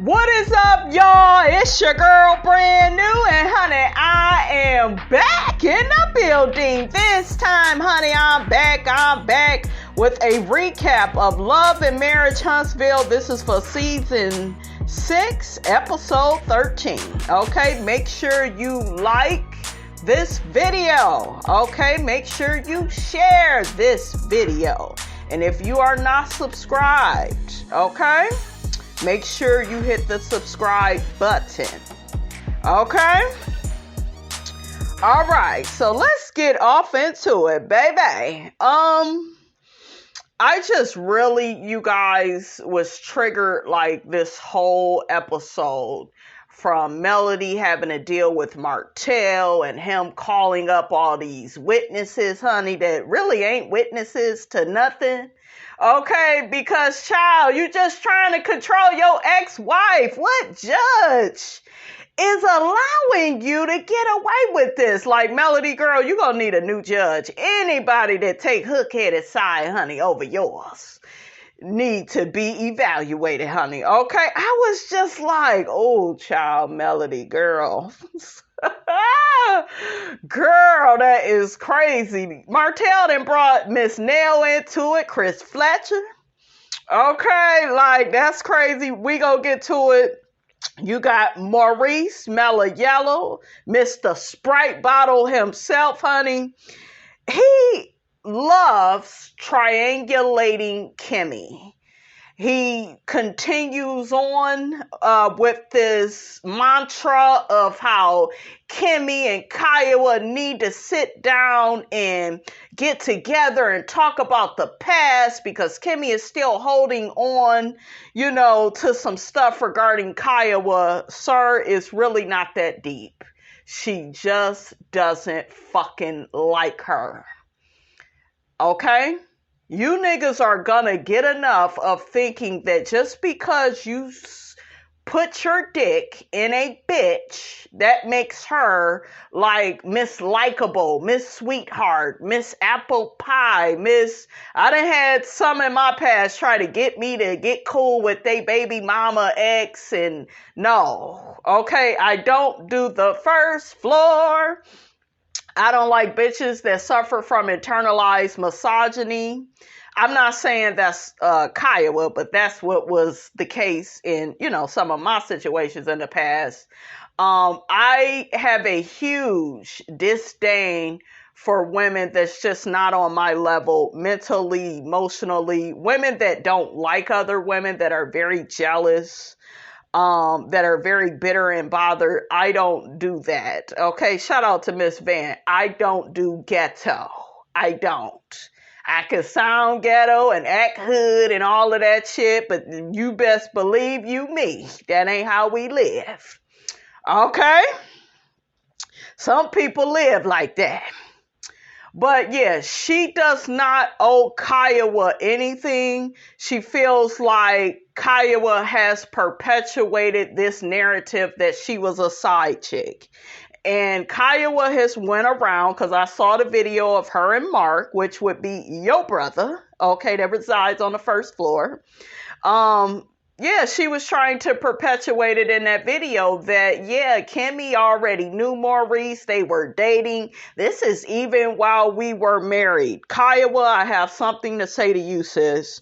What is up, y'all? It's your girl, brand new, and honey, I am back in the building. This time, honey, I'm back with a recap of Love and Marriage Huntsville. This is for season 6, episode 13. Okay, make sure you like this video. Okay, make sure you share this video. And if you are not subscribed, okay, make sure you hit the subscribe button. Okay? All right, so let's get off into it, baby. I just really, you guys, was triggered like this whole episode from Melody having to deal with Martell and him calling up all these witnesses, honey, that really ain't witnesses to nothing. Okay, because child, you just trying to control your ex-wife. What judge is allowing you to get away with this? Like, Melody, girl, you gonna need a new judge. Anybody that take hook-headed side, honey, over yours need to be evaluated, honey. Okay, I was just like, oh, child, Melody, girl. Girl, that is crazy. Martell then brought Miss Nell into it, Chris Fletcher. Okay, like, that's crazy. We gonna get to it. You got Maurice, Mellow Yellow, Mr. Sprite Bottle himself, honey. He loves triangulating Kimmy. He continues on with this mantra of how Kimmy and Kiawah need to sit down and get together and talk about the past, because Kimmy is still holding on, you know, to some stuff regarding Kiawah. Sir, it's really not that deep. She just doesn't fucking like her. Okay? You niggas are gonna get enough of thinking that just because you put your dick in a bitch, that makes her like Miss Likeable, Miss Sweetheart, Miss Apple Pie, Miss... I done had some in my past try to get me to get cool with they baby mama ex, and no. Okay, I don't do the first floor. I don't like bitches that suffer from internalized misogyny. I'm not saying that's Kiawah, but that's what was the case in, you know, some of my situations in the past. I have a huge disdain for women that's just not on my level mentally, emotionally, women that don't like other women, that are very jealous, that are very bitter and bothered. I don't do that. Okay, shout out to Miss Van. I don't do ghetto. I don't. I can sound ghetto and act hood and all of that shit, but you best believe you me. That ain't how we live. Okay? Some people live like that. But yeah, she does not owe Kiawah anything. She feels like Kiawah has perpetuated this narrative that she was a side chick. And Kiawah has went around, because I saw the video of her and Mark, which would be your brother, okay, that resides on the first floor. Yeah, she was trying to perpetuate it in that video that, yeah, Kimmy already knew Maurice. They were dating. This is even while we were married. Kiawah, I have something to say to you, sis.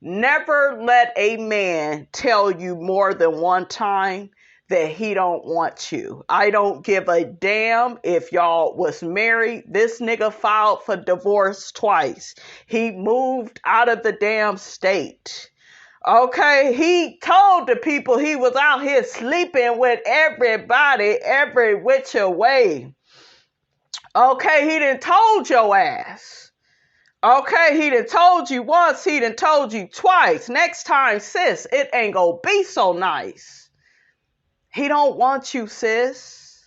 Never let a man tell you more than one time that he don't want you. I don't give a damn if y'all was married. This nigga filed for divorce twice. He moved out of the damn state. Okay, he told the people he was out here sleeping with everybody, every which way. Okay, he done told your ass. Okay, he done told you once, he done told you twice. Next time, sis, it ain't gonna be so nice. He don't want you, sis.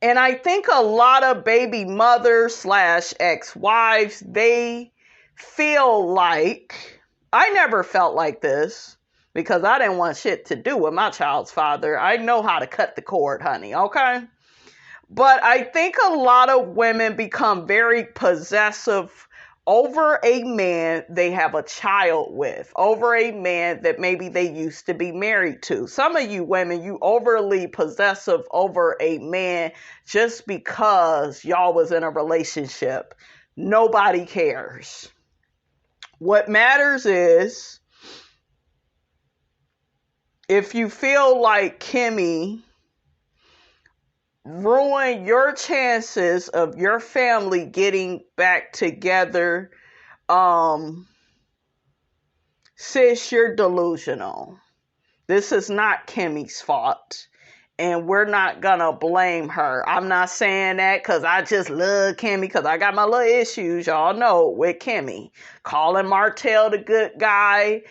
And I think a lot of baby mothers / ex-wives, they feel like... I never felt like this because I didn't want shit to do with my child's father. I know how to cut the cord, honey, okay? But I think a lot of women become very possessive over a man they have a child with, over a man that maybe they used to be married to. Some of you women, you overly possessive over a man just because y'all was in a relationship. Nobody cares. What matters is if you feel like Kimmy ruin your chances of your family getting back together, sis, you're delusional. This is not Kimmy's fault, and we're not gonna blame her. I'm not saying that because I just love Kimmy, because I got my little issues, y'all know, with Kimmy. Calling Martell the good guy,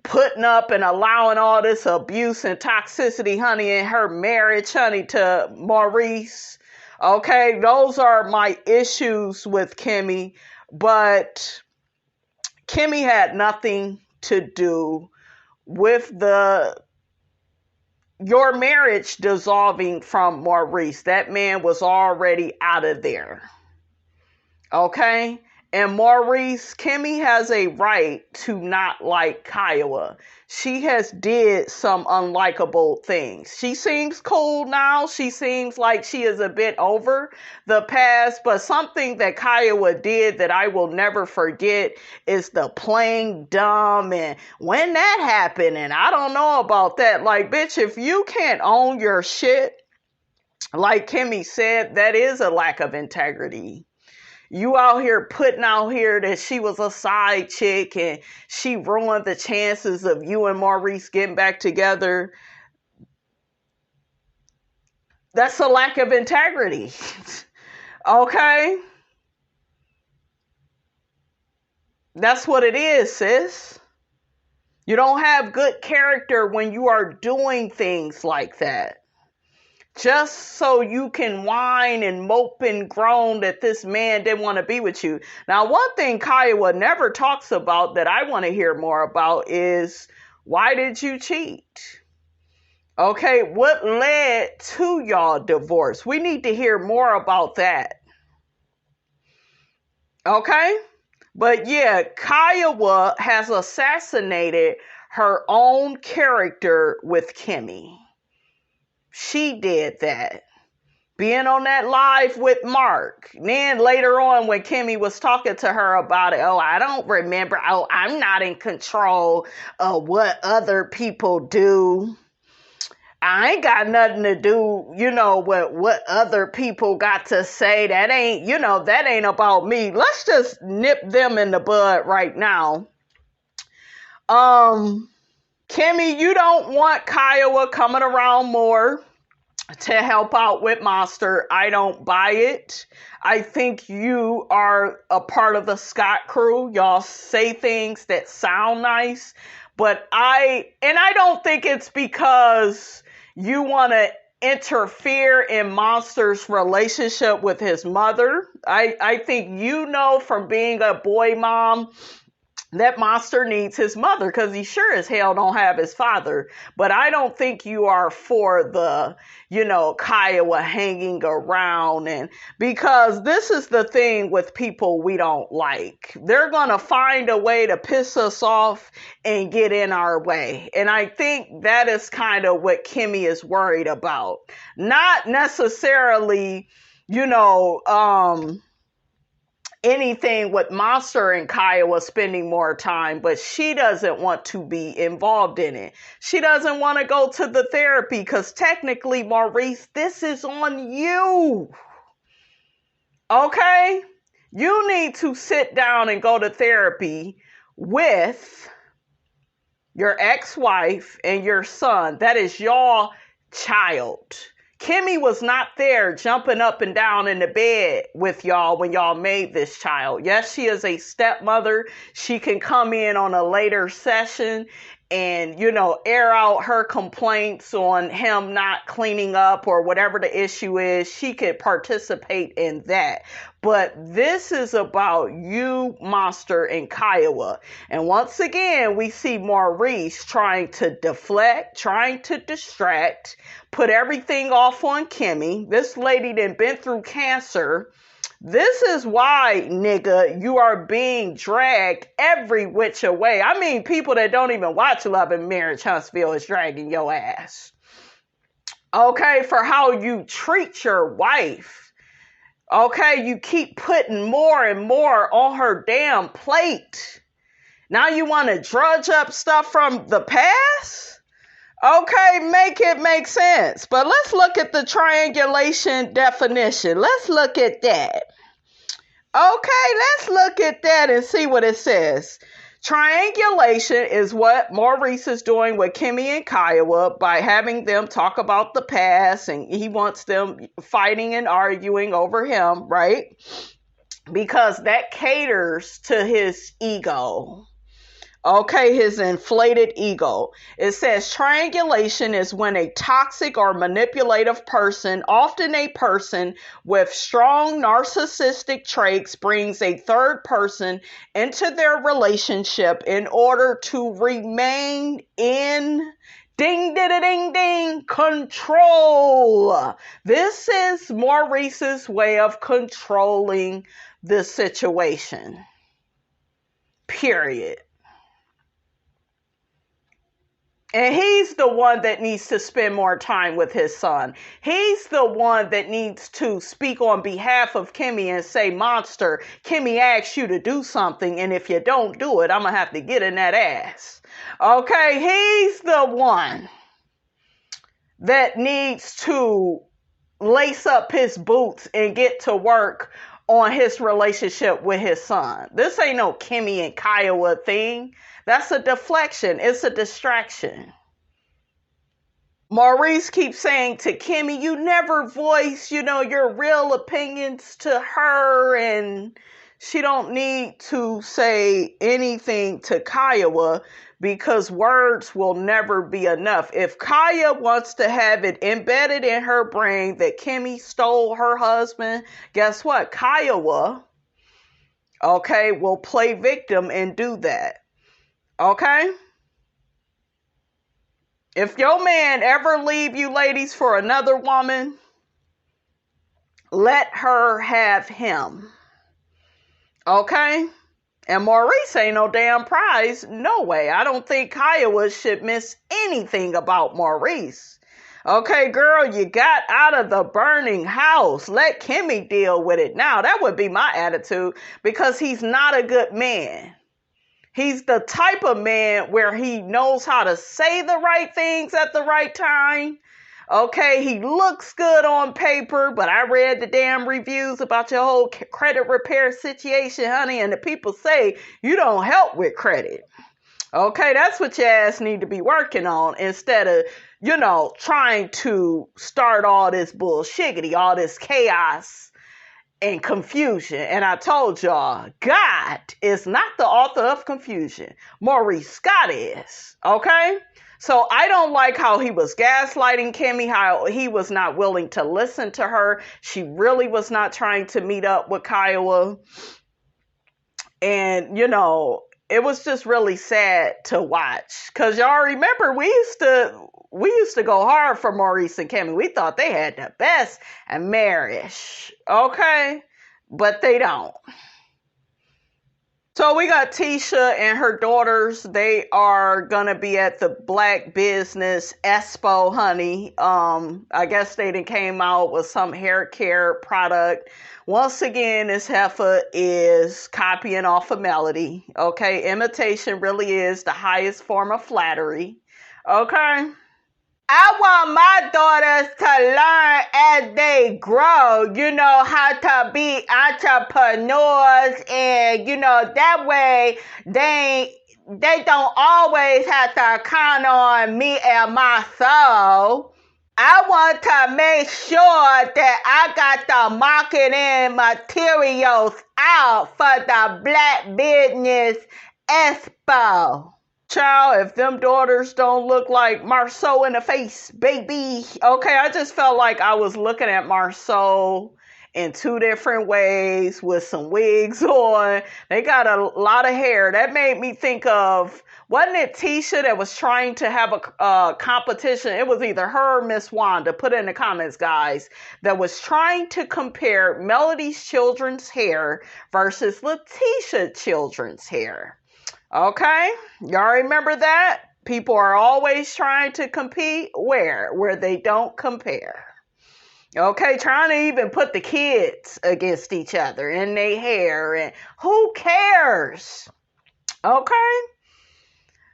putting up and allowing all this abuse and toxicity, honey, in her marriage, honey, to Maurice. Okay, those are my issues with Kimmy, but Kimmy had nothing to do with your marriage dissolving from Maurice. That man was already out of there. Okay? And Maurice, Kimmy has a right to not like Kiawah. She has did some unlikable things. She seems cool now. She seems like she is a bit over the past. But something that Kiawah did that I will never forget is the playing dumb and when that happened. And I don't know about that. Like, bitch, if you can't own your shit, like Kimmy said, that is a lack of integrity. You out here putting out here that she was a side chick and she ruined the chances of you and Maurice getting back together. That's a lack of integrity. Okay? That's what it is, sis. You don't have good character when you are doing things like that. Just so you can whine and mope and groan that this man didn't want to be with you. Now, one thing Kiawah never talks about that I want to hear more about is, why did you cheat? Okay, what led to y'all divorce? We need to hear more about that. Okay? But yeah, Kiawah has assassinated her own character with Kimmy. She did that. Being on that live with Mark. Then later on when Kimmy was talking to her about it, oh, I don't remember. Oh, I'm not in control of what other people do. I ain't got nothing to do, with what other people got to say. That ain't, that ain't about me. Let's just nip them in the bud right now. Kimmy, you don't want Kiawah coming around more to help out with Monster. I don't buy it. I think you are a part of the Scott crew. Y'all say things that sound nice, but I don't think it's because you want to interfere in Monster's relationship with his mother. I think from being a boy mom that Monster needs his mother because he sure as hell don't have his father. But I don't think you are for the, Kiawah hanging around. And because this is the thing with people we don't like. They're going to find a way to piss us off and get in our way. And I think that is kind of what Kimmy is worried about. Not necessarily, anything with Monster and Kiawah spending more time, but she doesn't want to be involved in it. She doesn't want to go to the therapy because technically, Maurice, this is on you. Okay? You need to sit down and go to therapy with your ex-wife and your son. That is your child. Kimmy was not there jumping up and down in the bed with y'all when y'all made this child. Yes, she is a stepmother. She can come in on a later session and, air out her complaints on him not cleaning up or whatever the issue is. She could participate in that. But this is about you, Monster, and Kiawah. And once again, we see Maurice trying to deflect, trying to distract, put everything off on Kimmy. This lady done been through cancer. This is why, nigga, you are being dragged every which way. I mean, people that don't even watch Love and Marriage Huntsville is dragging your ass. Okay, for how you treat your wife. Okay, you keep putting more and more on her damn plate. Now you want to drudge up stuff from the past? Okay, make it make sense. But let's look at the triangulation definition. Let's look at that. Okay, let's look at that and see what it says. Triangulation is what Maurice is doing with Kimmy and Kiawah by having them talk about the past, and he wants them fighting and arguing over him, right? Because that caters to his ego. Okay, his inflated ego. It says triangulation is when a toxic or manipulative person, often a person with strong narcissistic traits, brings a third person into their relationship in order to remain in ding, ding, ding, ding, control. This is Maurice's way of controlling the situation. Period. And he's the one that needs to spend more time with his son. He's the one that needs to speak on behalf of Kimmy and say, monster, Kimmy asked you to do something, and if you don't do it, I'm going to have to get in that ass. Okay, he's the one that needs to lace up his boots and get to work on his relationship with his son. This ain't no Kimmy and Kiawah thing. That's a deflection. It's a distraction. Maurice keeps saying to Kimmy, you never voice, your real opinions to her, and she don't need to say anything to Kiawah because words will never be enough. If Kaya wants to have it embedded in her brain that Kimmy stole her husband, guess what? Kiawah, okay, will play victim and do that. Okay? If your man ever leave you ladies for another woman, let her have him. Okay? And Maurice ain't no damn prize. No way. I don't think Kiawah should miss anything about Maurice. Okay, girl, you got out of the burning house. Let Kimmy deal with it now. That would be my attitude because he's not a good man. He's the type of man where he knows how to say the right things at the right time. Okay, he looks good on paper, but I read the damn reviews about your whole credit repair situation, honey, and the people say you don't help with credit. Okay, that's what your ass need to be working on instead of, trying to start all this bullshiggity, all this chaos and confusion. And I told y'all, God is not the author of confusion. Maurice Scott is. Okay? So I don't like how he was gaslighting Kimmy, how he was not willing to listen to her. She really was not trying to meet up with Kiawah. And, it was just really sad to watch. Because y'all remember, we used to go hard for Maurice and Kimmy. We thought they had the best marriage. Okay? But they don't. So we got Tisha and her daughters. They are going to be at the Black Business Expo, honey. I guess they done came out with some hair care product. Once again, this heifer is copying off of Melody. Okay, imitation really is the highest form of flattery. Okay. I want my daughters to learn as they grow, how to be entrepreneurs, and, that way they don't always have to count on me and my soul. I want to make sure that I got the marketing materials out for the Black Business Expo. Child, if them daughters don't look like Marceau in the face, baby. Okay, I just felt like I was looking at Marceau in 2 different ways with some wigs on. They got a lot of hair. That made me think of, wasn't it Tisha that was trying to have a competition? It was either her or Miss Wanda. Put it in the comments, guys. That was trying to compare Melody's children's hair versus Letitia children's hair. Okay? Y'all remember that? People are always trying to compete. Where they don't compare. Okay, trying to even put the kids against each other in their hair, and who cares? Okay,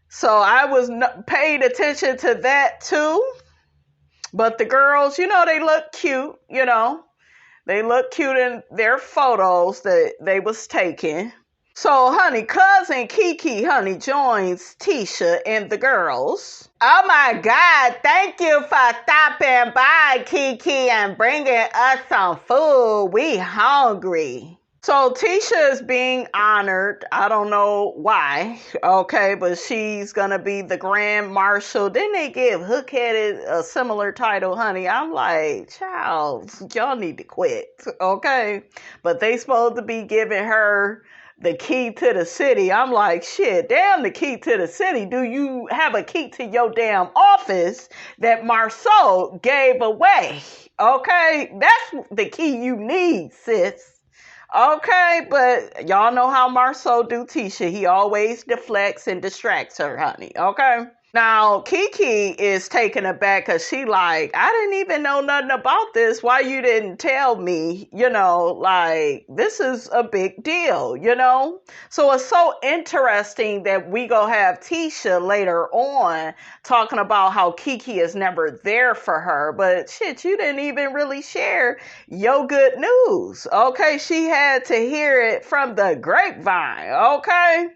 so I was paid attention to that too. But the girls, they look cute. They look cute in their photos that they was taking. So, honey, cousin Kiki, honey, joins Tisha and the girls. Oh my God, thank you for stopping by, Kiki, and bringing us some food. We hungry. So Tisha is being honored. I don't know why, okay, but she's going to be the Grand Marshal. Didn't they give Hook-Headed a similar title, honey? I'm like, child, y'all need to quit, okay? But they supposed to be giving her the key to the city. I'm like, shit, damn, the key to the city. Do you have a key to your damn office that Marceau gave away? Okay, that's the key you need, sis. Okay, but y'all know how Marceau do Tisha. He always deflects and distracts her, honey. Okay. Now, Kiki is taken aback because she like, I didn't even know nothing about this. Why you didn't tell me? This is a big deal, So it's so interesting that we go have Tisha later on talking about how Kiki is never there for her. But shit, you didn't even really share your good news. Okay, she had to hear it from the grapevine. Okay.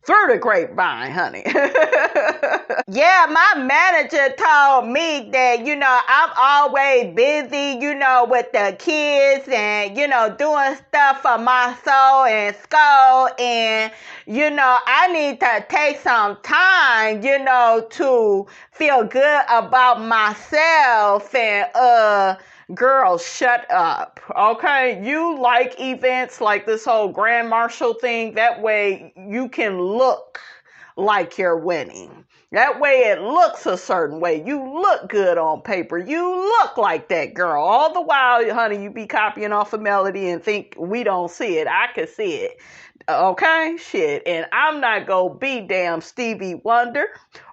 Through the grapevine, honey. Yeah, my manager told me that, I'm always busy, with the kids and, doing stuff for my soul and school. And, I need to take some time, to feel good about myself. And, girl, shut up. Okay? You like events like this whole Grand Marshal thing. That way you can look like you're winning. That way it looks a certain way. You look good on paper. You look like that girl. All the while, honey, you be copying off of Melody and think we don't see it. I can see it. Okay? Shit. And I'm not gonna be damn Stevie Wonder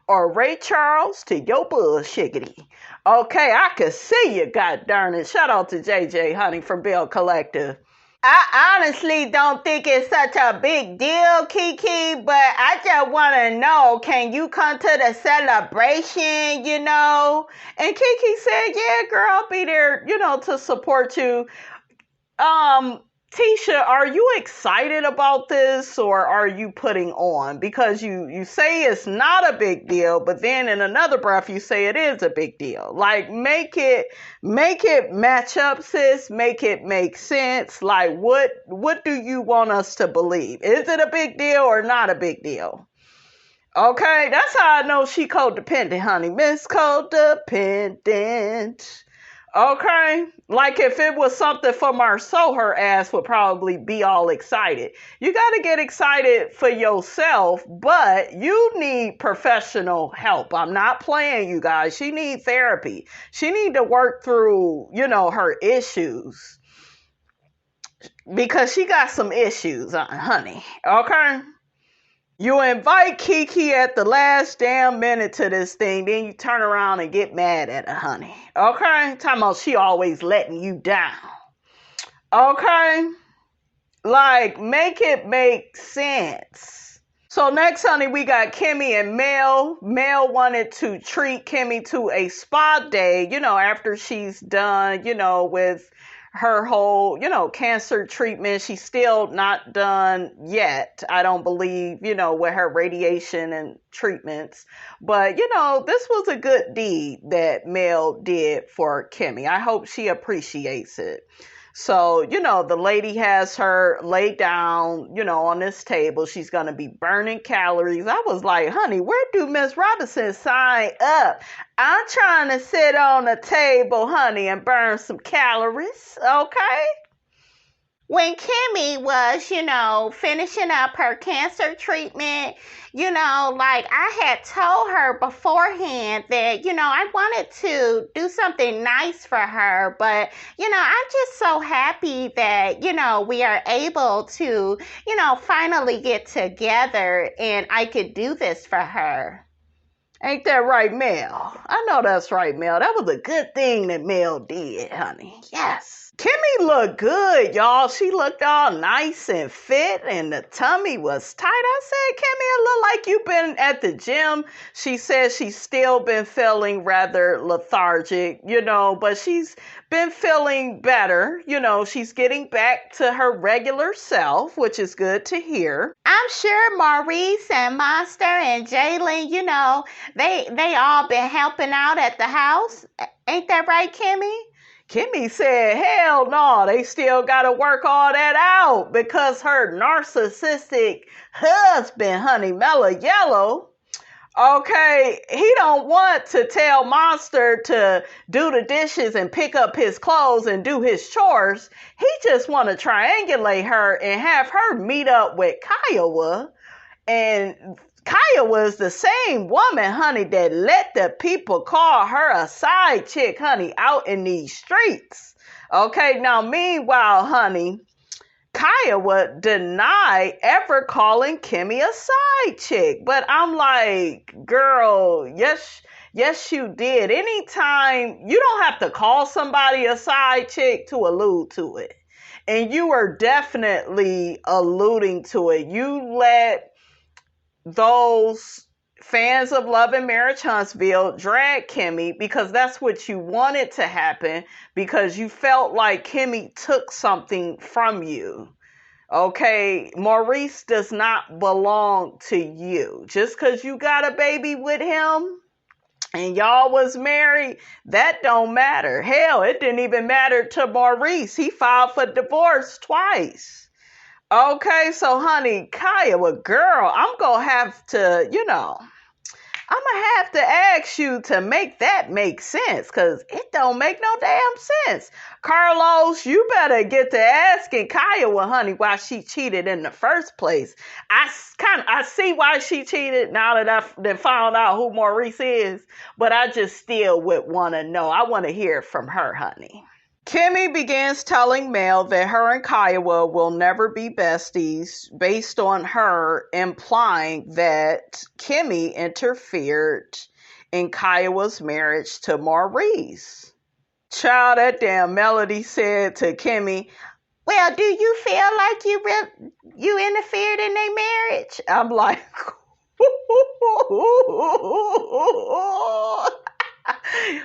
or Ray Charles to your bullshiggity. Okay, I can see you, god darn it. Shout out to JJ, honey, from Bill Collective. I honestly don't think it's such a big deal, Kiki, but I just want to know, can you come to the celebration, And Kiki said, yeah, girl, I'll be there, to support you. Tisha, are you excited about this, or are you putting on? Because you say it's not a big deal, but then in another breath you say it is a big deal. Like, make it match up, sis. Make it make sense. Like, what do you want us to believe? Is it a big deal or not a big deal? Okay, that's how I know she codependent, honey. Miss Codependent. Okay, like if it was something for Marceau, her ass would probably be all excited. You got to get excited for yourself, but you need professional help. I'm not playing, you guys. She needs therapy. She need to work through, her issues, because she got some issues, honey. Okay. You invite Kiki at the last damn minute to this thing, then you turn around and get mad at her, honey. Okay? Talking about she always letting you down. Okay? Like, make it make sense. So next, honey, we got Kimmy and Mel. Mel wanted to treat Kimmy to a spa day, after she's done, with her whole, cancer treatment. She's still not done yet, I don't believe, with her radiation and treatments. But, this was a good deed that Mel did for Kimmy. I hope she appreciates it. So, the lady has her lay down, on this table. She's going to be burning calories. I was like, honey, where do Miss Robinson sign up? I'm trying to sit on a table, honey, and burn some calories, okay? When Kimmy was, finishing up her cancer treatment, like I had told her beforehand that, I wanted to do something nice for her. But, I'm just so happy that, we are able to, finally get together and I could do this for her. Ain't that right, Mel? I know that's right, Mel. That was a good thing that Mel did, honey. Yes. Kimmy looked good, y'all. She looked all nice and fit, and the tummy was tight. I said, Kimmy, it looked like you've been at the gym. She said she's still been feeling rather lethargic, but she's been feeling better. She's getting back to her regular self, which is good to hear. I'm sure Maurice and Monster and Jalen, they all been helping out at the house. Ain't that right, Kimmy? Kimmy said, hell no, they still got to work all that out because her narcissistic husband, honey, Mellow Yellow, okay, he don't want to tell Monster to do the dishes and pick up his clothes and do his chores. He just want to triangulate her and have her meet up with Kiawah. And Kiawah is the same woman, honey, that let the people call her a side chick, honey, out in these streets. Okay, now meanwhile, honey, Kiawah denied ever calling Kimmy a side chick. But I'm like, girl, yes, you did. Anytime, you don't have to call somebody a side chick to allude to it. And you were definitely alluding to it. You let those fans of Love and Marriage Huntsville drag Kimmy because that's what you wanted to happen, because you felt like Kimmy took something from you. Okay, Maurice does not belong to you. Just because you got a baby with him and y'all was married, that don't matter. Hell, it didn't even matter to Maurice. He filed for divorce twice. Okay, so honey, Kiawah, girl, I'm going to have to, ask you to make that make sense, because it don't make no damn sense. Carlos, you better get to asking Kiawah, honey, why she cheated in the first place. I see why she cheated now that I've found out who Maurice is, but I just still would want to know. I want to hear from her, honey. Kimmy begins telling Mel that her and Kiawah will never be besties based on her implying that Kimmy interfered in Kiawah's marriage to Maurice. Child, that damn Melody said to Kimmy, well, do you feel like you interfered in their marriage? I'm like,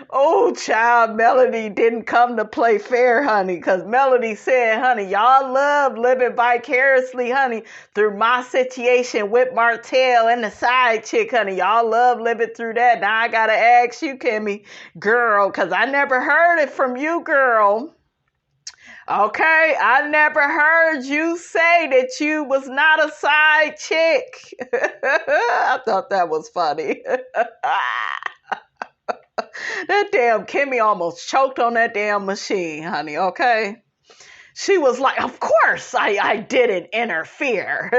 oh, child, Melody didn't come to play fair, honey, because Melody said, honey, y'all love living vicariously, honey, through my situation with Martell and the side chick, honey. Y'all love living through that. Now I got to ask you, Kimmy, girl, because I never heard it from you, girl. Okay, I never heard you say that you was not a side chick. I thought that was funny. That damn Kimmy almost choked on that damn machine, honey, okay? She was like, of course I didn't interfere.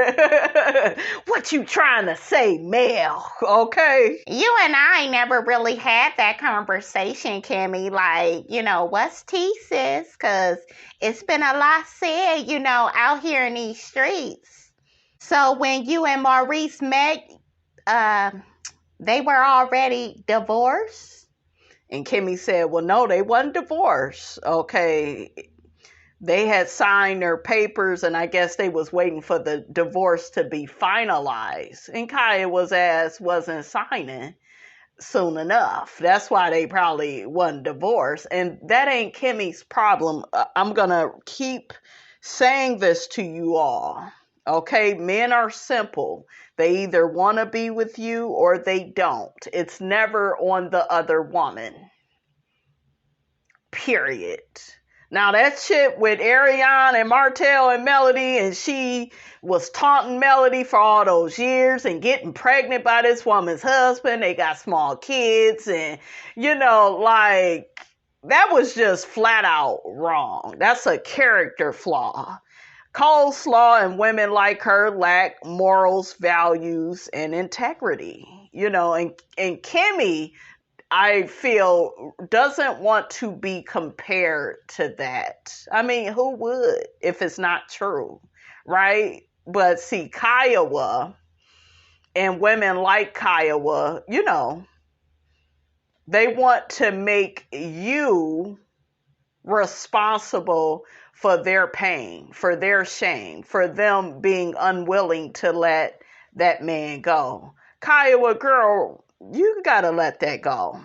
What you trying to say, Mel, okay? You and I never really had that conversation, Kimmy. Like, what's tea, sis? Because it's been a lot said, out here in these streets. So when you and Maurice met, they were already divorced? And Kimmy said, well, no, they wasn't divorced. Okay. They had signed their papers, and I guess they was waiting for the divorce to be finalized. And Kiawah's ass wasn't signing soon enough. That's why they probably wasn't divorced. And that ain't Kimmy's problem. I'm going to keep saying this to you all. Okay, men are simple. They either want to be with you or they don't. It's never on the other woman. Period. Now that shit with Ariane and Martell and Melody, and she was taunting Melody for all those years and getting pregnant by this woman's husband. They got small kids, and like, that was just flat out wrong. That's a character flaw. Coleslaw and women like her lack morals, values, and integrity. And Kimmy, I feel, doesn't want to be compared to that. I mean, who would if it's not true, right? But see, Kiawah and women like Kiawah, they want to make you responsible for their pain, for their shame, for them being unwilling to let that man go. Kiawah, girl, you gotta let that go.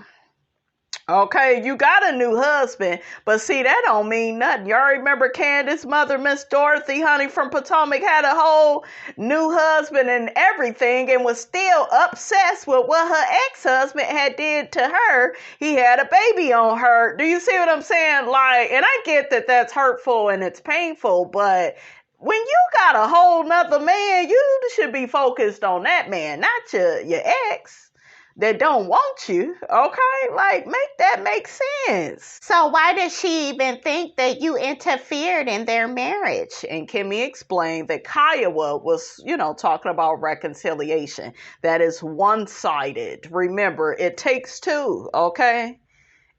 Okay, you got a new husband, but see, that don't mean nothing. Y'all remember Candace's mother, Miss Dorothy, honey, from Potomac, had a whole new husband and everything, and was still obsessed with what her ex-husband had did to her. He had a baby on her. Do you see what I'm saying? Like, and I get that that's hurtful and it's painful, but when you got a whole nother man, you should be focused on that man, not your ex that don't want you, okay? Like, make that make sense. So why does she even think that you interfered in their marriage? And Kimmy explained that Kiawah was, talking about reconciliation. That is one-sided. Remember, it takes two, okay?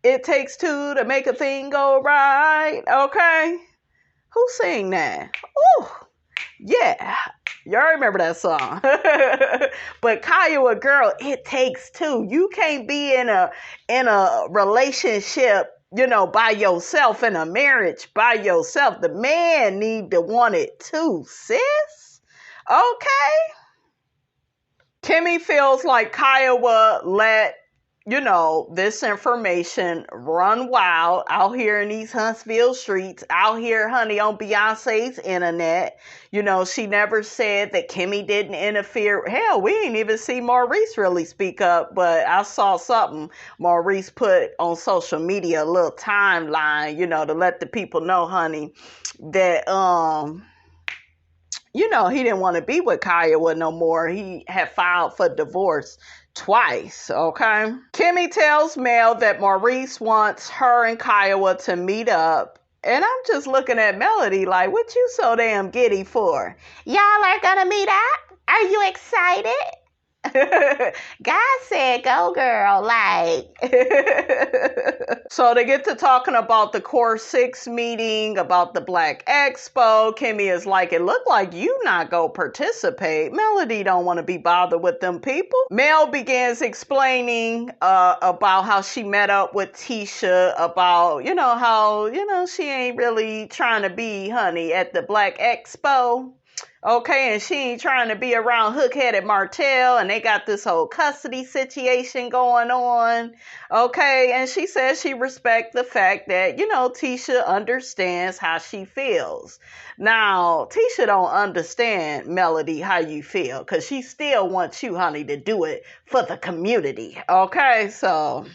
It takes two to make a thing go right, okay? Who sang that? Ooh, yeah. Y'all remember that song. But Kiawah, girl, it takes two. You can't be in a relationship, by yourself, in a marriage by yourself. The man need to want it too, sis. Okay? Kimmy feels like Kiawah let this information run wild out here in these Huntsville streets, out here, honey, on Beyonce's internet. She never said that Kimmy didn't interfere. Hell, we ain't even see Maurice really speak up, but I saw something Maurice put on social media, a little timeline, to let the people know, honey, that, he didn't want to be with Kiawah no more. He had filed for divorce twice, okay? Kimmy tells Mel that Maurice wants her and Kiawah to meet up. And I'm just looking at Melody like, what you so damn giddy for? Y'all are gonna meet up? Are you excited? God said, go girl, like. So they get to talking about the Core 6 meeting, about the Black Expo. Kimmy is like, it look like you not go participate. Melody don't want to be bothered with them people. Mel begins explaining about how she met up with Tisha, about, how, she ain't really trying to be, honey, at the Black Expo. Okay, and she ain't trying to be around hook-headed Martell, and they got this whole custody situation going on. Okay, and she says she respects the fact that, Tisha understands how she feels. Now, Tisha don't understand, Melody, how you feel, because she still wants you, honey, to do it for the community. Okay, so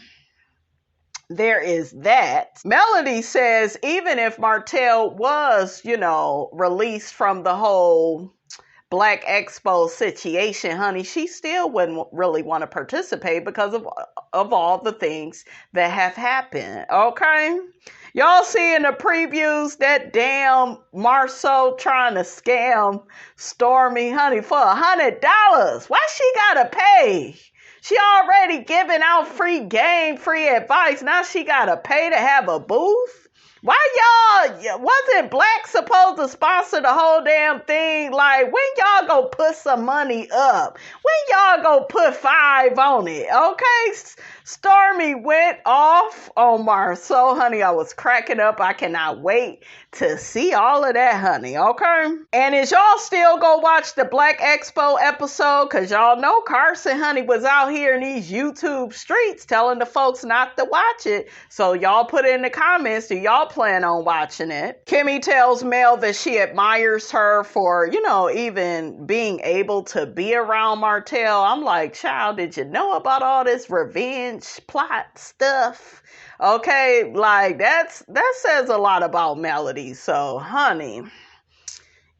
there is that. Melody says even if Martell was, released from the whole Black Expo situation, honey, she still wouldn't really want to participate because of all the things that have happened. Okay? Y'all see in the previews that damn Marceau trying to scam Stormy, honey, for $100. Why she gotta pay? She already giving out free game, free advice. Now she gotta pay to have a booth? Why wasn't Black supposed to sponsor the whole damn thing? Like, when y'all go put some money up? When y'all go put 5 on it? Okay? Stormy went off on Marceau, honey. I was cracking up. I cannot wait to see all of that, honey. Okay? And is y'all still go watch the Black Expo episode? Because y'all know Carson, honey, was out here in these YouTube streets telling the folks not to watch it. So y'all put in the comments, do y'all plan on watching it? Kimmy tells Mel that she admires her for, even being able to be around Martell. I'm like, child, did you know about all this revenge plot stuff? Okay, like that says a lot about Melody. So, honey,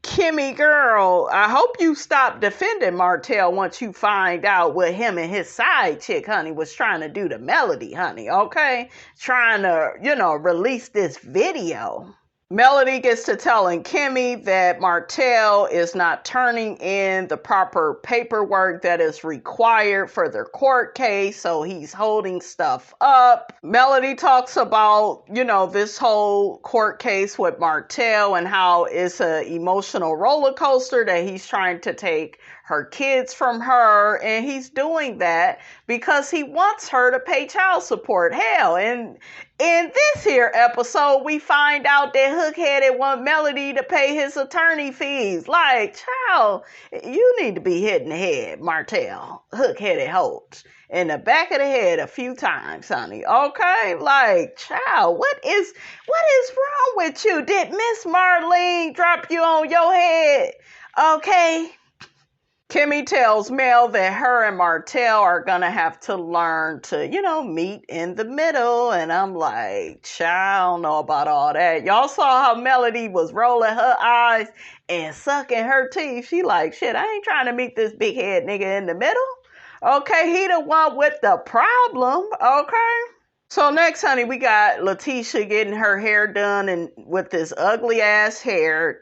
Kimmy girl, I hope you stop defending Martell once you find out what him and his side chick, honey, was trying to do to Melody, honey, okay? Trying to, release this video. Melody gets to telling Kimmy that Martell is not turning in the proper paperwork that is required for their court case, so he's holding stuff up. Melody talks about, this whole court case with Martell and how it's an emotional roller coaster that he's trying to take her kids from her, and he's doing that because he wants her to pay child support. Hell, and in this here episode, we find out that Hook-Headed want Melody to pay his attorney fees. Like, child, you need to be hit in the head, Martell. Hook-Headed hoes. In the back of the head a few times, honey. Okay? Like, child, what is wrong with you? Did Miss Marlene drop you on your head? Okay? Kimmy tells Mel that her and Martell are going to have to learn to, meet in the middle. And I'm like, child, I don't know about all that. Y'all saw how Melody was rolling her eyes and sucking her teeth. She like, shit, I ain't trying to meet this big head nigga in the middle. Okay, he the one with the problem. Okay. So next, honey, we got Letitia getting her hair done and with this ugly ass hair.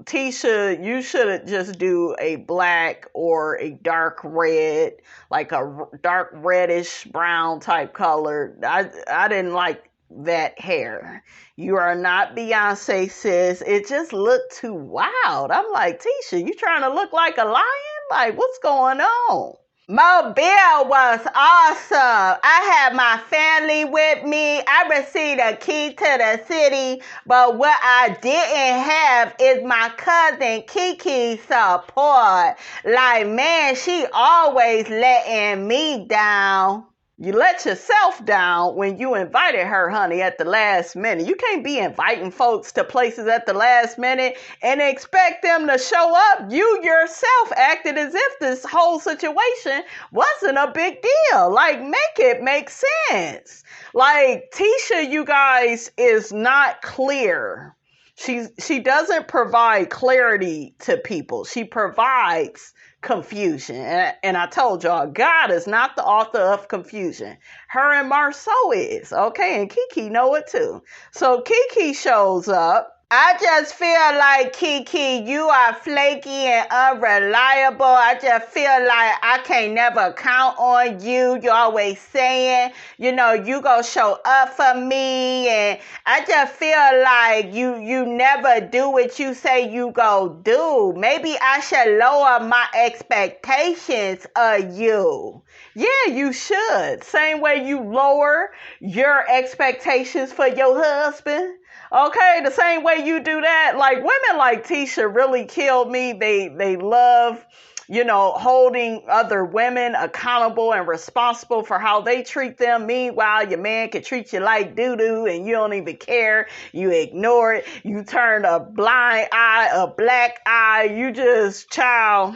Tisha, you should just do a black or a dark red, like a dark reddish brown type color. I didn't like that hair. You are not Beyonce, sis. It just looked too wild. I'm like, Tisha, you trying to look like a lion? Like, what's going on? Mobile was awesome. I had my family with me. I received a key to the city, but what I didn't have is my cousin Kiki's support. Like, man, she always letting me down. You let yourself down when you invited her, honey, at the last minute. You can't be inviting folks to places at the last minute and expect them to show up. You yourself acted as if this whole situation wasn't a big deal. Like, make it make sense. Like, Tisha, you guys, is not clear. She doesn't provide clarity to people. She provides confusion. And I told y'all, God is not the author of confusion. Her and Marceau is, okay? And Kiki know it too. So Kiki shows up. I just feel like, Kiki, you are flaky and unreliable. I just feel like I can't never count on you. You're always saying, you gonna show up for me. And I just feel like you never do what you say you go do. Maybe I should lower my expectations of you. Yeah, you should. Same way you lower your expectations for your husband. Okay, the same way you do that. Like, women like Tisha really killed me. They love, holding other women accountable and responsible for how they treat them. Meanwhile, your man can treat you like doo-doo and you don't even care. You ignore it. You turn a blind eye, a black eye. You just, child,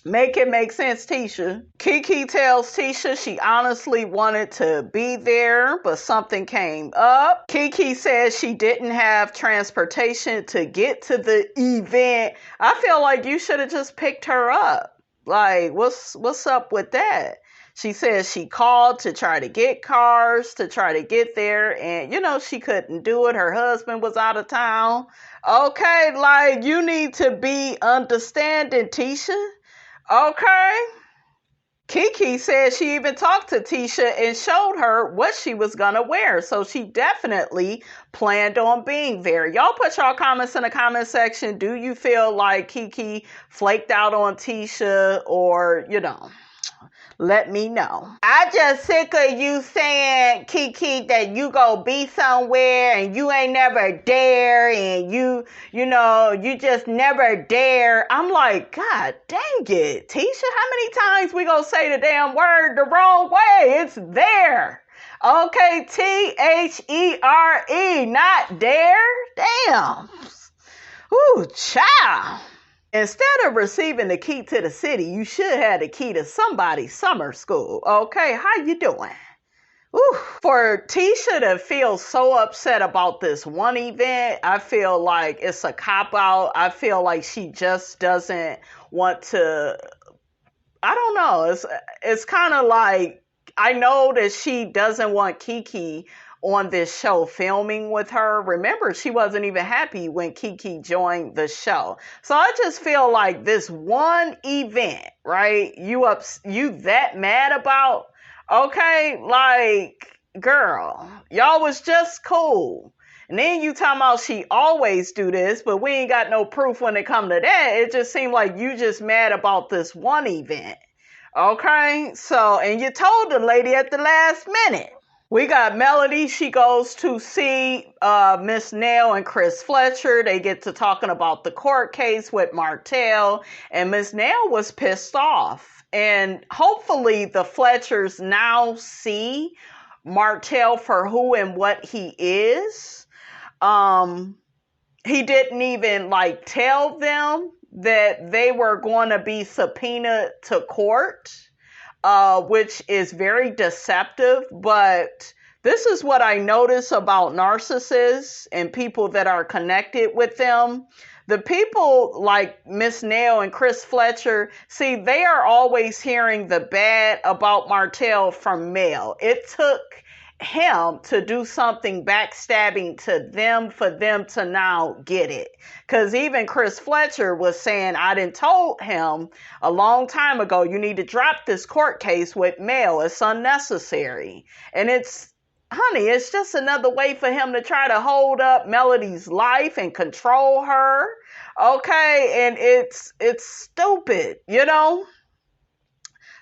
make it make sense, Tisha. Kiki tells Tisha she honestly wanted to be there, but something came up. Kiki says she didn't have transportation to get to the event. I feel like you should have just picked her up. Like, what's up with that? She says she called to try to get cars to try to get there, and she couldn't do it. Her husband was out of town. Okay, like, you need to be understanding, Tisha. Okay. Kiki said she even talked to Tisha and showed her what she was going to wear. So she definitely planned on being there. Y'all put y'all comments in the comment section. Do you feel like Kiki flaked out on Tisha, or, let me know. I just sick of you saying, Kiki, that you go be somewhere and you ain't never dare, and you just never dare. I'm like, God dang it, Tisha, how many times we gonna say the damn word the wrong way? It's there. Okay, THERE, not dare. Damn. Ooh, child. Instead of receiving the key to the city, you should have the key to somebody's summer school. Okay, how you doing? Whew. For Tisha to feel so upset about this one event, I feel like it's a cop-out. I feel like she just doesn't want to, I don't know. It's kind of like, I know that she doesn't want KEKE on this show filming with her. Remember, she wasn't even happy when KEKE joined the show. So I just feel like this one event, right? You that mad about? Okay, like, girl, y'all was just cool. And then you talking about she always do this, but we ain't got no proof when it come to that. It just seemed like you just mad about this one event. Okay, so, and you told the lady at the last minute. We got Melody. She goes to see Miss Nail and Chris Fletcher. They get to talking about the court case with Martell. And Miss Nail was pissed off. And hopefully the Fletchers now see Martell for who and what he is. He didn't even like tell them that they were going to be subpoenaed to court, which is very deceptive. But this is what I notice about narcissists and people that are connected with them. The people like Miss Nail and Chris Fletcher, see, they are always hearing the bad about Martell from Mel. It took him to do something backstabbing to them for them to now get it. Because even Chris Fletcher was saying, I done told him a long time ago, you need to drop this court case with Mel. It's unnecessary. And it's just another way for him to try to hold up Melody's life and control her. Okay, and it's stupid, you know?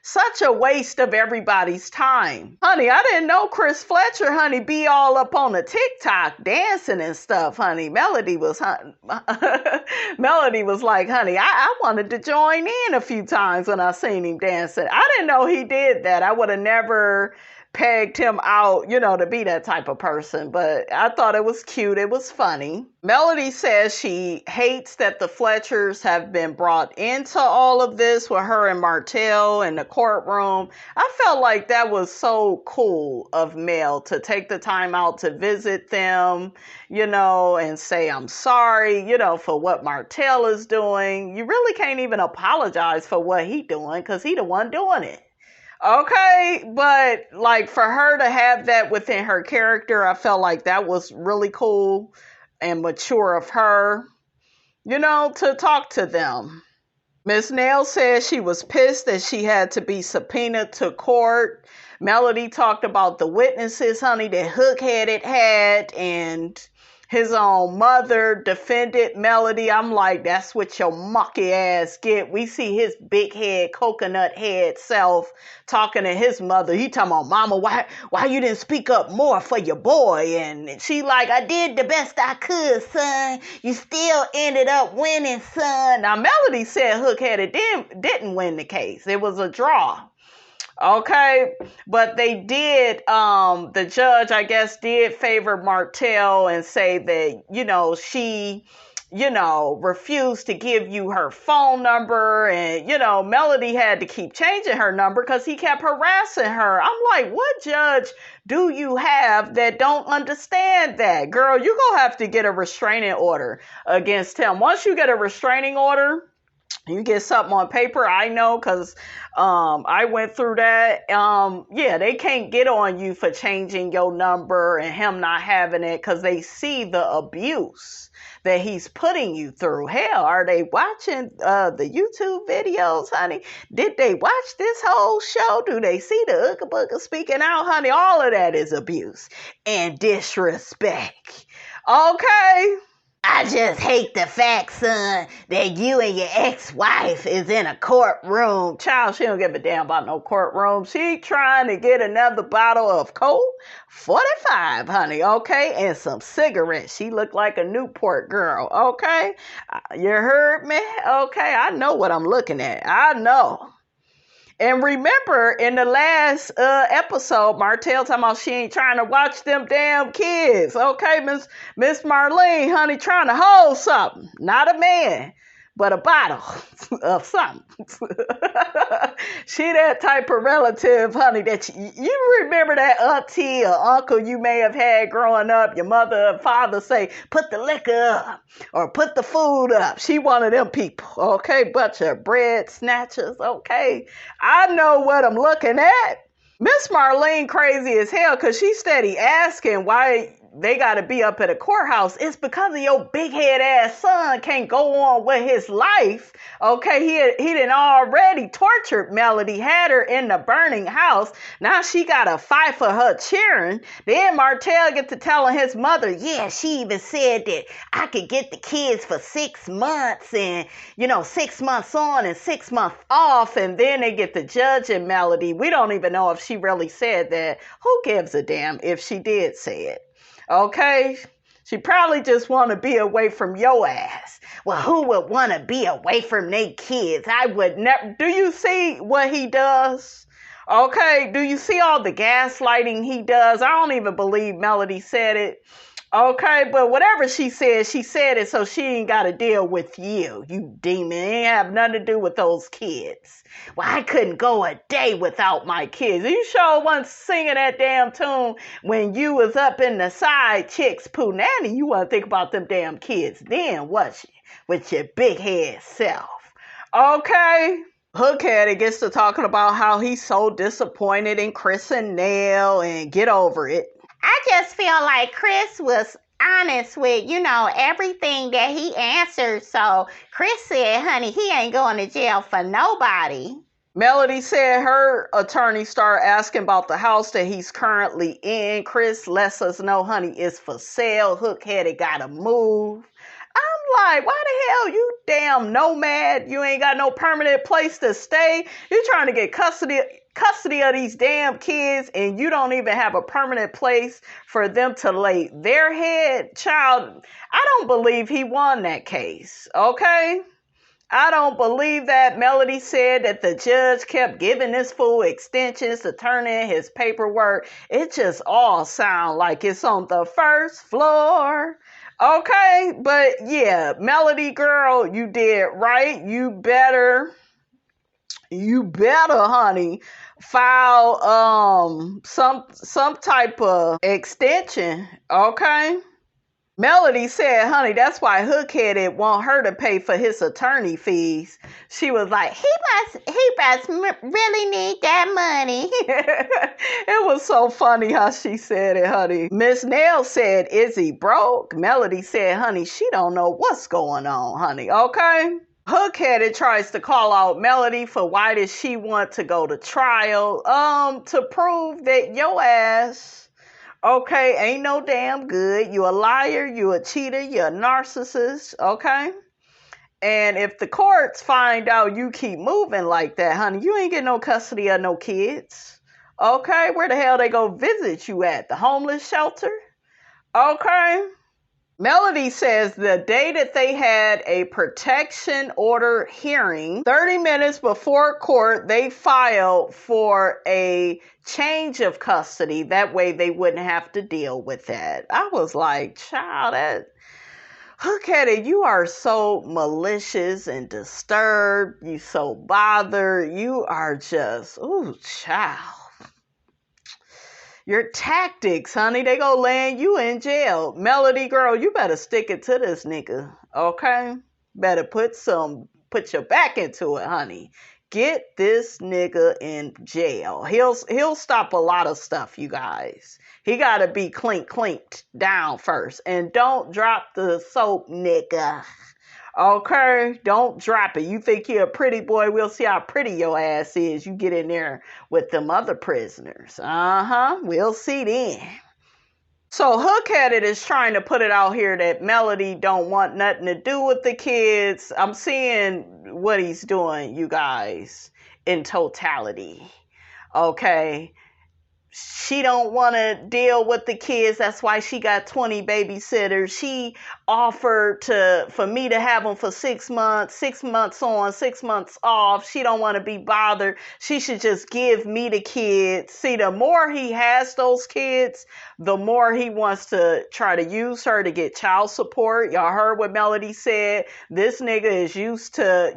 Such a waste of everybody's time. Honey, I didn't know Chris Fletcher, honey, be all up on the TikTok dancing and stuff, honey. Melody was like, honey, I wanted to join in a few times when I seen him dancing. I didn't know he did that. I would have never pegged him out, you know, to be that type of person, but I thought it was cute. It was funny. Melody says she hates that the Fletchers have been brought into all of this with her and Martell in the courtroom. I felt like that was so cool of Mel to take the time out to visit them, you know, and say, I'm sorry, you know, for what Martell is doing. You really can't even apologize for what he doing because he the one doing it. Okay, but like for her to have that within her character, I felt like that was really cool and mature of her, you know, to talk to them. Miss Nail says she was pissed that she had to be subpoenaed to court. Melody talked about the witnesses, honey, that Hook-Headed had, and his own mother defended Melody. I'm like, that's what your mucky ass get. We see his big head, coconut head self talking to his mother. He talking about, mama, why you didn't speak up more for your boy? And she like, I did the best I could, son. You still ended up winning, son. Now, Melody said Hook-Headed didn't win the case. It was a draw. Okay, but they did, the judge, I guess, did favor Martell and say that, you know, she, you know, refused to give you her phone number. And, you know, Melody had to keep changing her number because he kept harassing her. I'm like, what judge do you have that don't understand that? Girl, you're going to have to get a restraining order against him. Once you get a restraining order, you get something on paper, I know, because I went through that. Yeah, they can't get on you for changing your number and him not having it because they see the abuse that he's putting you through. Hell, are they watching the YouTube videos, honey? Did they watch this whole show? Do they see the Ooga Booga speaking out, honey? All of that is abuse and disrespect. Okay? I just hate the fact, son, that you and your ex-wife is in a courtroom. Child, she don't give a damn about no courtroom. She trying to get another bottle of Colt 45, honey, okay? And some cigarettes. She looked like a Newport girl, okay? You heard me? Okay, I know what I'm looking at. I know. And remember, in the last episode, Martell talking about she ain't trying to watch them damn kids. Okay, Miss Marlene, honey, trying to hold something. Not a man. but a bottle of something. She that type of relative, honey, that you remember that auntie or uncle you may have had growing up, your mother or father say, put the liquor up or put the food up. She one of them people, okay? Bunch of bread snatchers, okay? I know what I'm looking at. Miss Marlene crazy as hell because she steady asking why they got to be up at a courthouse. It's because of your big head ass son can't go on with his life. Okay, he done already tortured Melody, had her in the burning house. Now she got to fight for her children. Then Martell get to telling his mother, yeah, she even said that I could get the kids for 6 months and, 6 months on and 6 months off. And then they get the judge and Melody. We don't even know if she really said that. Who gives a damn if she did say it? Okay, she probably just want to be away from your ass. Well, who would want to be away from their kids? I would never. Do you see what he does? Okay, do you see all the gaslighting he does? I don't even believe Melody said it. Okay, but whatever she said it so she ain't got to deal with you demon. It ain't have nothing to do with those kids. Well, I couldn't go a day without my kids. You sure wasn't singing that damn tune when you was up in the side chicks poo nanny. You want to think about them damn kids then, was you? With your big head self. Okay. Hookheaded gets to talking about how he's so disappointed in Chris and Nell and get over it. I just feel like Chris was honest with, everything that he answered. So Chris said, honey, he ain't going to jail for nobody. Melody said her attorney started asking about the house that he's currently in. Chris lets us know, honey, it's for sale. Hookheaded gotta move. I'm like, why the hell you damn nomad? You ain't got no permanent place to stay. You're trying to get custody of these damn kids and you don't even have a permanent place for them to lay their head. Child, I don't believe he won that case, okay? I don't believe that. Melody said that the judge kept giving this fool extensions to turn in his paperwork. It just all sounds like it's on the first floor. Okay, but yeah, Melody girl, you did right. You better, honey, file some type of extension, okay? Melody said, honey, that's why Hookheaded want her to pay for his attorney fees. She was like, he must really need that money. It was so funny how she said it, honey. Miss Nell said, is he broke? Melody said, honey, she don't know what's going on, honey, okay? Hookheaded tries to call out Melody for why does she want to go to trial? To prove that your ass, okay, ain't no damn good. You a liar, you a cheater, you a narcissist, okay? And if the courts find out you keep moving like that, honey, you ain't getting no custody of no kids. Okay, where the hell they go visit you at? The homeless shelter? Okay. Melody says the day that they had a protection order hearing, 30 minutes before court, they filed for a change of custody. That way they wouldn't have to deal with that. I was like, child, Hookheaded, you are so malicious and disturbed. You so bothered. You are just, ooh, child. Your tactics, honey, they gonna land you in jail. Melody girl, you better stick it to this nigga, okay? Better put your back into it, honey. Get this nigga in jail. He'll stop a lot of stuff, you guys. He gotta be clinked down first. And don't drop the soap, nigga. Okay, don't drop it. You think you're a pretty boy? We'll see how pretty your ass is. You get in there with them other prisoners. We'll see then. So Hookheaded is trying to put it out here that Melody don't want nothing to do with the kids. I'm seeing what he's doing, you guys, in totality. Okay. she don't want to deal with the kids. That's why she got 20 babysitters. She offered for me to have them for 6 months, 6 months on, 6 months off. She don't want to be bothered. She should just give me the kids. See, the more he has those kids, the more he wants to try to use her to get child support. Y'all heard what Melody said. This nigga is used to,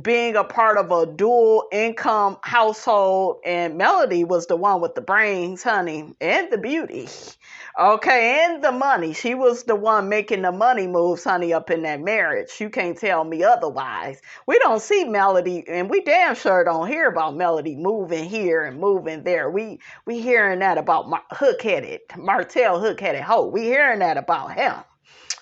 being a part of a dual income household, and Melody was the one with the brains, honey, and the beauty. Okay, and the money. She was the one making the money moves, honey, up in that marriage. You can't tell me otherwise. We don't see Melody, and we damn sure don't hear about Melody moving here and moving there. We hearing that about Martell hook-headed hoe. We hearing that about him.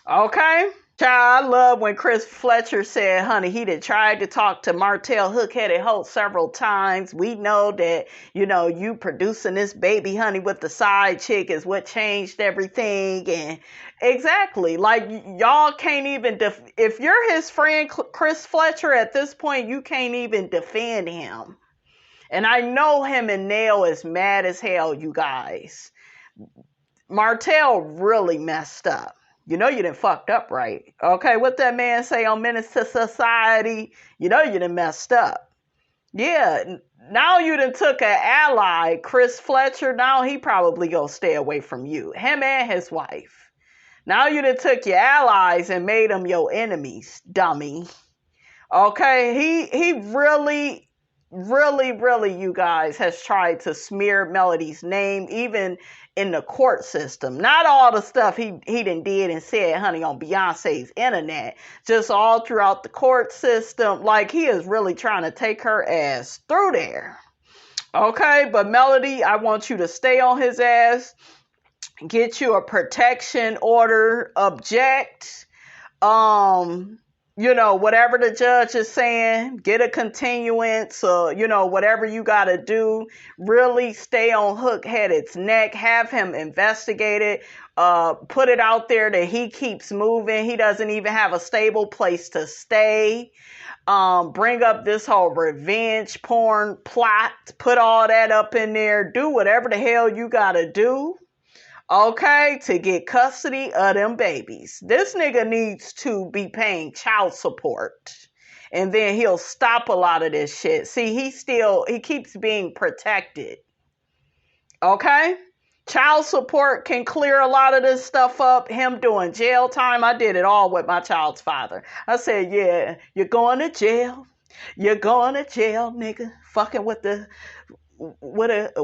Okay? Child, I love when Chris Fletcher said, honey, he done tried to talk to Martell hook-headed hoe several times. We know that, you producing this baby, honey, with the side chick is what changed everything. And exactly, like, y'all can't even, if you're his friend, Chris Fletcher, at this point, you can't even defend him. And I know him and Nail is mad as hell, you guys. Martell really messed up. You done fucked up, right? Okay, what that man say on Menace to Society? You done messed up. Yeah, now you done took an ally, Chris Fletcher. Now he probably gonna stay away from you. Him and his wife. Now you done took your allies and made them your enemies, dummy. Okay, he really, you guys, has tried to smear Melody's name, even in the court system. Not all the stuff he done did and said, honey, on Beyonce's internet. Just all throughout the court system. Like, he is really trying to take her ass through there. Okay, but Melody, I want you to stay on his ass. Get you a protection order. Object. Whatever the judge is saying, get a continuance, whatever you got to do, really stay on Hook-Headed's neck, have him investigated, put it out there that he keeps moving. He doesn't even have a stable place to stay. Bring up this whole revenge porn plot, put all that up in there, do whatever the hell you got to do. Okay, to get custody of them babies. This nigga needs to be paying child support. And then he'll stop a lot of this shit. See, he keeps being protected. Okay? Child support can clear a lot of this stuff up. Him doing jail time. I did it all with my child's father. I said, yeah, you're going to jail. You're going to jail, nigga. Fucking with a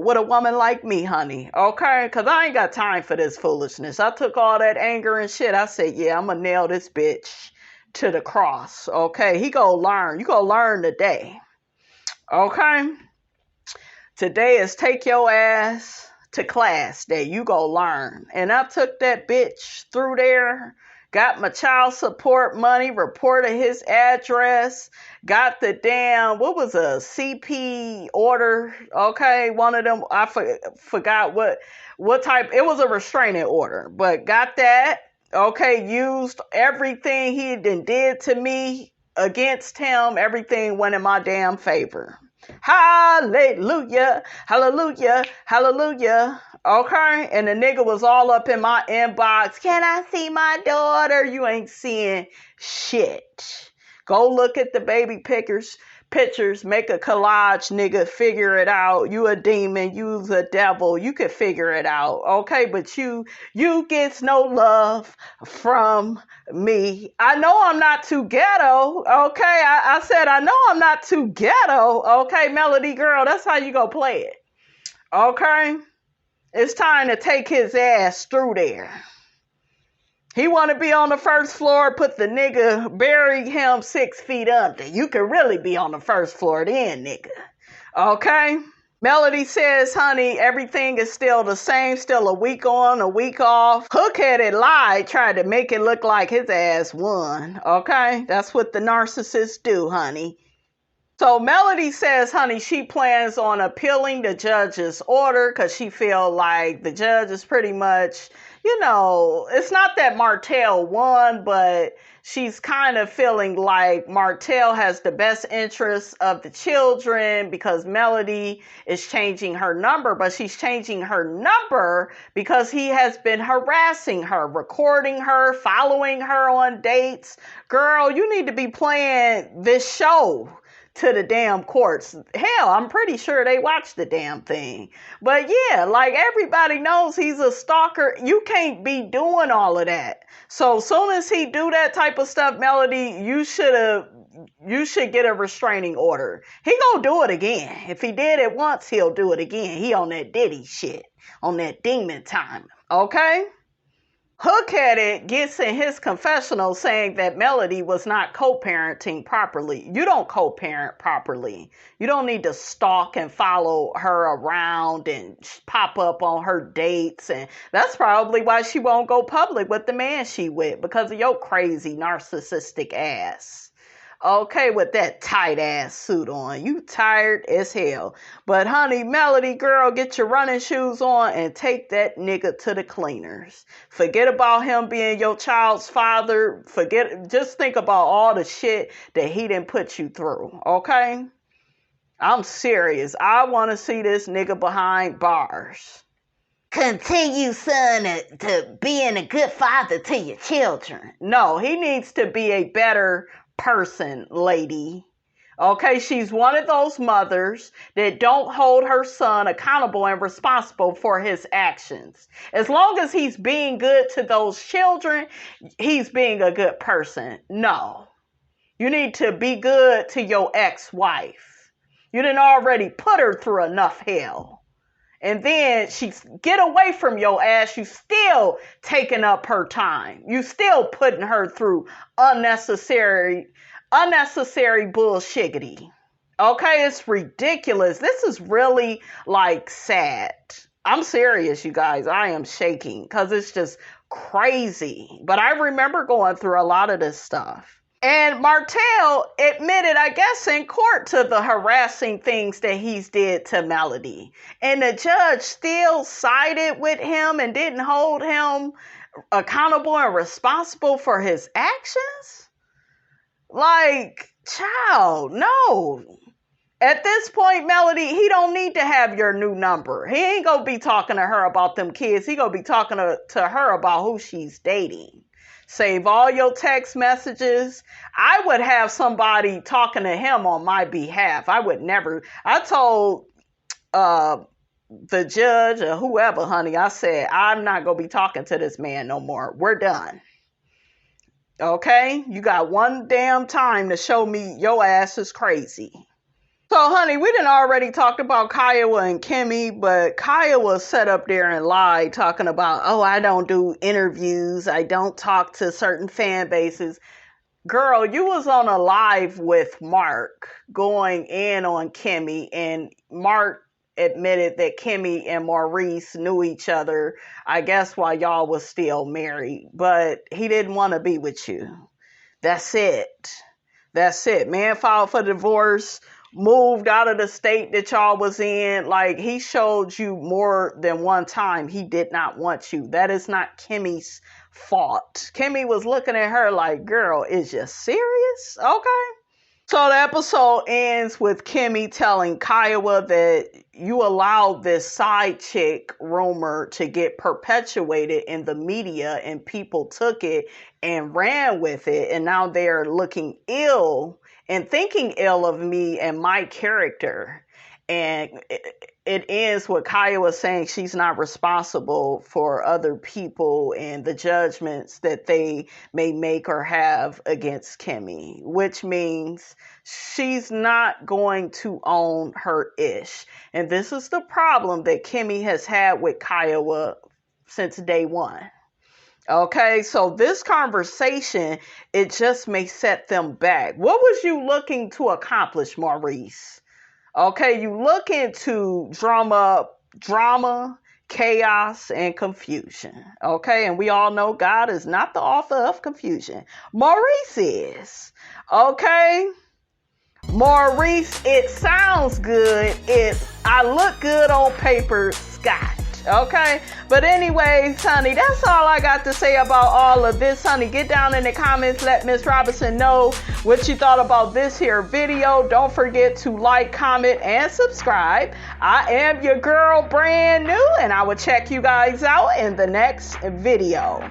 woman like me, honey. Okay? Because I ain't got time for this foolishness. I took all that anger and shit. I said, yeah, I'm going to nail this bitch to the cross. Okay? He gonna learn. You gonna learn today. Okay? Today is take your ass to class day. You gonna learn. And I took that bitch through there. Got my child support money, reported his address, got the damn, what was a CP order? Okay, one of them, I forgot what type, it was a restraining order, but got that. Okay, used everything he did to me against him. Everything went in my damn favor. Hallelujah, hallelujah, hallelujah. Okay, and the nigga was all up in my inbox. Can I see my daughter? You ain't seeing shit. Go look at the baby pictures, make a collage, nigga, figure it out. You a demon, you's a devil, you can figure it out. Okay, but you gets no love from me. I know I'm not too ghetto. Okay, I said I know I'm not too ghetto. Okay, Melody girl, that's how you go play it. Okay. It's time to take his ass through there. He want to be on the first floor, put the nigga, bury him 6 feet under. You can really be on the first floor then, nigga. Okay? Melody says, honey, everything is still the same, still a week on, a week off. Hook-Headed lied, tried to make it look like his ass won. Okay? That's what the narcissists do, honey. So Melody says, honey, she plans on appealing the judge's order because she feel like the judge is pretty much, it's not that Martell won, but she's kind of feeling like Martell has the best interests of the children because Melody is changing her number, but she's changing her number because he has been harassing her, recording her, following her on dates. Girl, you need to be playing this show to the damn courts. Hell, I'm pretty sure they watch the damn thing. But yeah, like everybody knows he's a stalker. You can't be doing all of that. So soon as he do that type of stuff, Melody, you should get a restraining order. He gonna do it again. If he did it once, he'll do it again. He on that Diddy shit, on that demon time. Okay? Hook-headed gets in his confessional saying that Melody was not co-parenting properly. You don't co-parent properly. You don't need to stalk and follow her around and pop up on her dates. And that's probably why she won't go public with the man she with, because of your crazy narcissistic ass. Okay, with that tight ass suit on. You tired as hell. But honey, Melody girl, get your running shoes on and take that nigga to the cleaners. Forget about him being your child's father. Just think about all the shit that he didn't put you through. Okay? I'm serious. I want to see this nigga behind bars. Continue, son, to being a good father to your children. No, he needs to be a better person, lady. Okay, she's one of those mothers that don't hold her son accountable and responsible for his actions. As long as he's being good to those children, he's being a good person. No. You need to be good to your ex-wife. You didn't already put her through enough hell. And then she's get away from your ass. You still taking up her time. You still putting her through unnecessary bullshiggity. Okay, it's ridiculous. This is really like sad. I'm serious, you guys. I am shaking because it's just crazy. But I remember going through a lot of this stuff. And Martell admitted, I guess, in court to the harassing things that he's did to Melody. And the judge still sided with him and didn't hold him accountable and responsible for his actions? Like, child, no. At this point, Melody, he don't need to have your new number. He ain't gonna be talking to her about them kids. He gonna be talking to her about who she's dating. Save all your text messages. I would have somebody talking to him on my behalf. I told the judge or whoever, honey, I said, I'm not going to be talking to this man no more. We're done. Okay? You got one damn time to show me your ass is crazy. So, honey, we done already talked about Kiawah and Kimmy, but Kiawah sat up there and lied, talking about, oh, I don't do interviews. I don't talk to certain fan bases. Girl, you was on a live with Mark going in on Kimmy, and Mark admitted that Kimmy and Maurice knew each other, I guess, while y'all was still married, but he didn't want to be with you. That's it. That's it. Man filed for divorce, moved out of the state that y'all was in. Like, he showed you more than one time he did not want you. That is not Kimmy's fault. Kimmy was looking at her like, girl, is you serious? Okay. So the episode ends with Kimmy telling Kiawah that you allowed this side chick rumor to get perpetuated in the media and people took it and ran with it. And now they're looking ill and thinking ill of me and my character. And it ends with Kiawah saying she's not responsible for other people and the judgments that they may make or have against Kimmy, which means she's not going to own her ish. And this is the problem that Kimmy has had with Kiawah since day one. Okay, so this conversation, it just may set them back. What was you looking to accomplish, Maurice? Okay, you looking to drama, chaos, and confusion. Okay, and we all know God is not the author of confusion. Maurice is. Okay, Maurice, it sounds good. I look good on paper, Scott. Okay, but anyways, honey, that's all I got to say about all of this, honey. Get down in the comments, let Miss Robinson know what you thought about this here video. Don't forget to like, comment, and subscribe. I am your girl, brand new, and I will check you guys out in the next video.